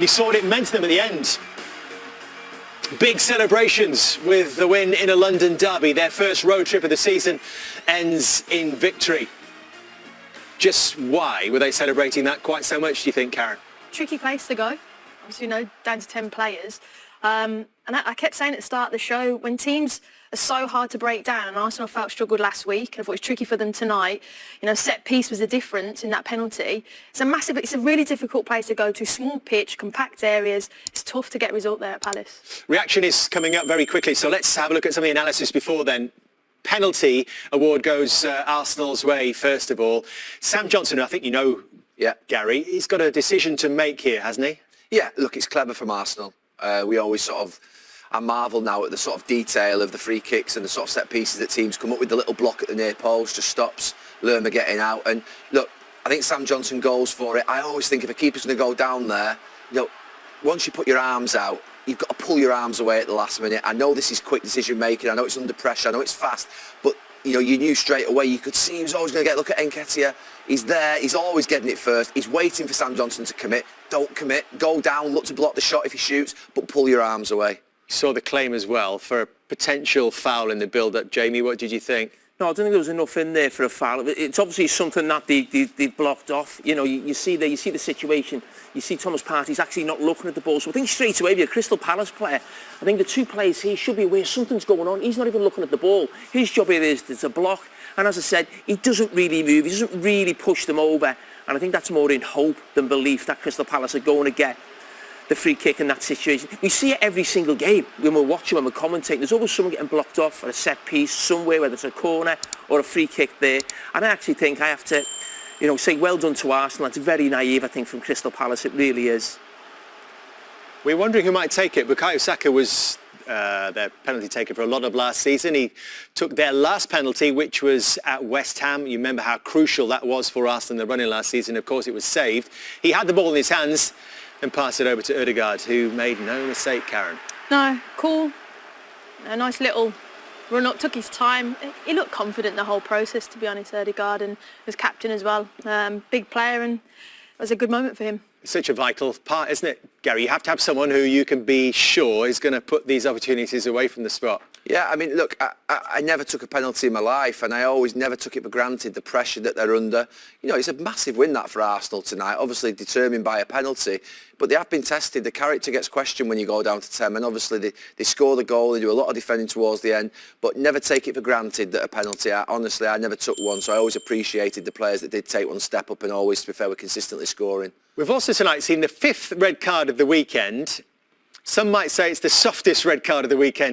He saw what it meant to them at the end. Big celebrations with the win in a London derby. Their first road trip of the season ends in victory. Just why were they celebrating that quite so much, do you think, Karen? Tricky place to go. Obviously, down to 10 players. And I kept saying at the start of the show, when teams are so hard to break down, and Arsenal felt struggled last week, and I thought it was tricky for them tonight. Set piece was the difference in that penalty. It's a really difficult place to go to. Small pitch, compact areas. It's tough to get a result there at Palace. Reaction is coming up very quickly, so let's have a look at some of the analysis before then. Penalty award goes Arsenal's way, first of all. Sam Johnson, I think Gary, he's got a decision to make here, hasn't he? Yeah, look, it's clever from Arsenal. We always I marvel now at the sort of detail of the free kicks and the sort of set pieces that teams come up with. The little block at the near post just stops Lerma getting out. And look, I think Sam Johnson goes for it. I always think if a keeper's going to go down there, once you put your arms out, you've got to pull your arms away at the last minute. I know this is quick decision making. I know it's under pressure. I know it's fast. But, you knew straight away. You could see he was always going to get a look at Nketiah. He's there. He's always getting it first. He's waiting for Sam Johnson to commit. Don't commit. Go down. Look to block the shot if he shoots. But pull your arms away. You saw the claim as well for a potential foul in the build-up. Jamie, what did you think? No, I don't think there was enough in there for a foul. It's obviously something that they blocked off. You see the situation. You see Thomas Partey's actually not looking at the ball. So I think straight away, if you're a Crystal Palace player, I think the two players here should be aware something's going on. He's not even looking at the ball. His job here is to block. And as I said, he doesn't really move. He doesn't really push them over. And I think that's more in hope than belief that Crystal Palace are going to get the free kick in that situation. We see it every single game when we're watching, when we're commentating. There's always someone getting blocked off at a set piece somewhere, whether it's a corner or a free kick there. And I actually think I have to, say well done to Arsenal. That's very naive, I think, from Crystal Palace. It really is. We're wondering who might take it. Bukayo Saka was their penalty taker for a lot of last season. He took their last penalty, which was at West Ham. You remember how crucial that was for Arsenal in the running last season. Of course, it was saved. He had the ball in his hands and passed it over to Odegaard, who made no mistake, Karen. No, cool. A nice little run-up, took his time. He looked confident the whole process, to be honest, Odegaard, and was captain as well. Big player, and it was a good moment for him. Such a vital part, isn't it, Gary? You have to have someone who you can be sure is going to put these opportunities away from the spot. Yeah, I mean, look, I never took a penalty in my life, and I always never took it for granted, the pressure that they're under. It's a massive win, that, for Arsenal tonight, obviously determined by a penalty. But they have been tested. The character gets questioned when you go down to 10, and obviously they score the goal, they do a lot of defending towards the end, but never take it for granted that a penalty. Honestly, I never took one, so I always appreciated the players that did take one step up and always, to be fair, were consistently scoring. We've also tonight seen the 5th red card of the weekend. Some might say it's the softest red card of the weekend.